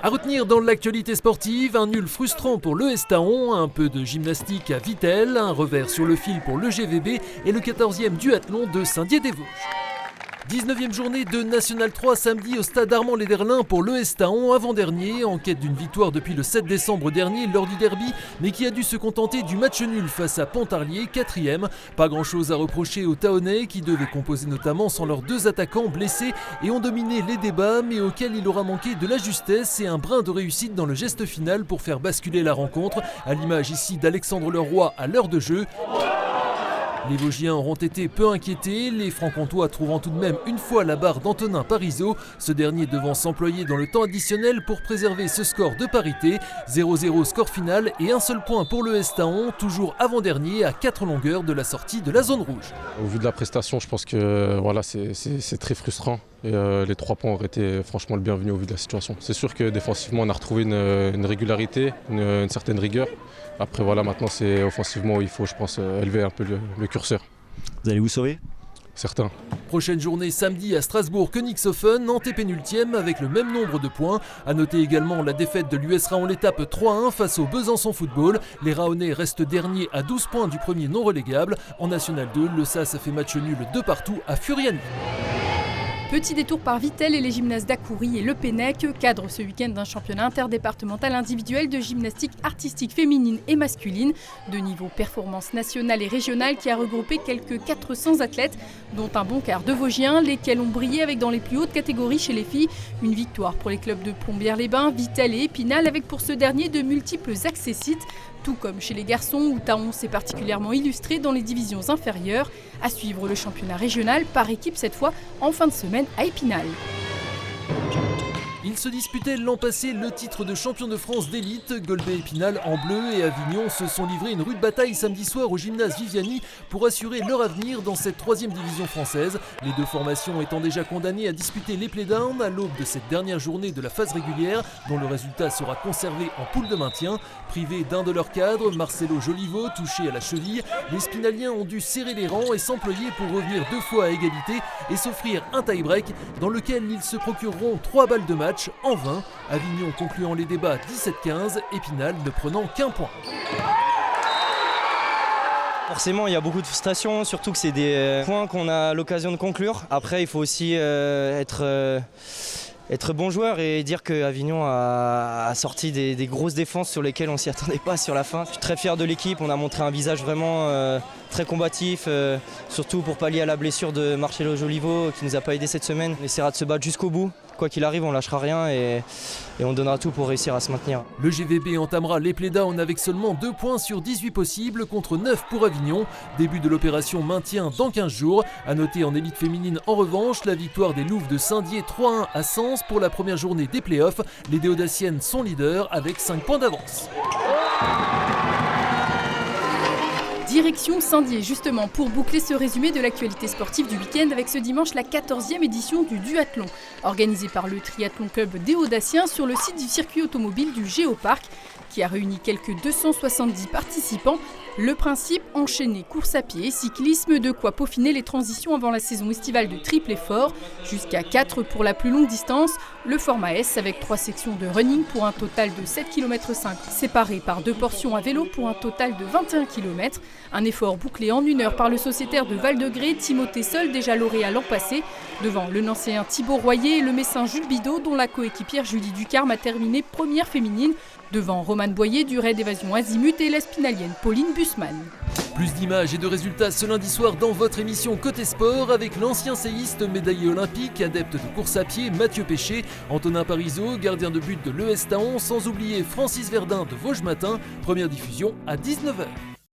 À retenir dans l'actualité sportive, un nul frustrant pour l'ES Taon, un peu de gymnastique à Vittel, un revers sur le fil pour le GVB et le 14e duathlon de Saint-Dié-des-Vosges. 19e journée de National 3 samedi au stade Armand-Léderlin pour l'ES Taon, avant-dernier, en quête d'une victoire depuis le 7 décembre dernier lors du derby, mais qui a dû se contenter du match nul face à Pontarlier, 4e. Pas grand-chose à reprocher aux Taonais qui devaient composer notamment sans leurs deux attaquants blessés et ont dominé les débats, mais auxquels il aura manqué de la justesse et un brin de réussite dans le geste final pour faire basculer la rencontre, à l'image ici d'Alexandre Leroy à l'heure de jeu. Les Vosgiens auront été peu inquiétés, les Franc-Comtois trouvant tout de même une fois la barre d'Antonin Parisot, ce dernier devant s'employer dans le temps additionnel pour préserver ce score de parité. 0-0 score final et un seul point pour l'ES Taon, toujours avant-dernier à 4 longueurs de la sortie de la zone rouge. Au vu de la prestation, je pense que voilà, c'est très frustrant. Et les 3 points auraient été franchement le bienvenu au vu de la situation. C'est sûr que défensivement, on a retrouvé une régularité, une certaine rigueur. Après voilà, maintenant c'est offensivement où il faut, je pense, élever un peu le curseur. Vous allez vous sauver ? Certains. Prochaine journée samedi à Strasbourg-Königshofen, antépénultième avec le même nombre de points. A noter également la défaite de l'US Raon l'étape 3-1 face au Besançon Football. Les Raonais restent derniers à 12 points du premier non relégable. En National 2, le SAS a fait match nul de partout à Furiani. Petit détour par Vittel et les gymnases d'Accoury et Le Pennec, cadre ce week-end d'un championnat interdépartemental individuel de gymnastique artistique féminine et masculine, de niveau performance nationale et régionale qui a regroupé quelques 400 athlètes, dont un bon quart de Vosgiens, lesquels ont brillé avec dans les plus hautes catégories chez les filles. Une victoire pour les clubs de Plombières-les-Bains, Vittel et Épinal, avec pour ce dernier de multiples accessites, tout comme chez les garçons où Taon s'est particulièrement illustré dans les divisions inférieures. À suivre le championnat régional par équipe cette fois en fin de semaine à Épinal. Ils se disputaient l'an passé le titre de champion de France d'élite. Golbet, Épinal en bleu et Avignon se sont livrés une rude bataille samedi soir au gymnase Viviani pour assurer leur avenir dans cette 3e division française. Les deux formations étant déjà condamnées à disputer les playdowns à l'aube de cette dernière journée de la phase régulière, dont le résultat sera conservé en poule de maintien. Privés d'un de leurs cadres, Marcelo Joliveau, touché à la cheville, les Spinaliens ont dû serrer les rangs et s'employer pour revenir 2 fois à égalité et s'offrir un tie-break dans lequel ils se procureront 3 balles de match en vain. Avignon concluant les débats 17-15, Épinal ne prenant qu'un point. Forcément, il y a beaucoup de frustration, surtout que c'est des points qu'on a l'occasion de conclure. Après, il faut aussi être bon joueur et dire qu'Avignon a sorti des grosses défenses sur lesquelles on ne s'y attendait pas sur la fin. Je suis très fier de l'équipe, on a montré un visage vraiment très combatif, surtout pour pallier à la blessure de Marcelo Joliveau qui ne nous a pas aidé cette semaine. On essaiera de se battre jusqu'au bout. Quoi qu'il arrive, on ne lâchera rien et on donnera tout pour réussir à se maintenir. Le GVB entamera les playdowns avec seulement 2 points sur 18 possibles contre 9 pour Avignon. Début de l'opération maintien dans 15 jours. A noter en élite féminine en revanche la victoire des Louves de Saint-Dié 3-1 à Sens pour la première journée des playoffs. Les Déodaciennes sont leaders avec 5 points d'avance. Direction Saint-Dié justement pour boucler ce résumé de l'actualité sportive du week-end avec ce dimanche la 14e édition du duathlon, organisée par le triathlon club des Audaciens sur le site du circuit automobile du Géoparc qui a réuni quelques 270 participants. Le principe, enchaîner course à pied et cyclisme, de quoi peaufiner les transitions avant la saison estivale de triple effort, jusqu'à 4 pour la plus longue distance, le format S avec 3 sections de running pour un total de 7,5 km séparées par 2 portions à vélo pour un total de 21 km. Un effort bouclé en 1 heure par le sociétaire de Val-de-Grès, Timothée Sol, déjà lauréat l'an passé, devant le Nancéen Thibaut Royer et le Messin Jules Bidot, dont la coéquipière Julie Ducarme a terminé première féminine, devant Romane Boyer du Raid Évasion Azimut et la Spinalienne Pauline Bussmann. Plus d'images et de résultats ce lundi soir dans votre émission Côté Sport avec l'ancien séiste médaillé olympique, adepte de course à pied Mathieu Péché, Antonin Parisot, gardien de but de l'ES Taon, sans oublier Francis Verdun de Vosges Matin, première diffusion à 19h.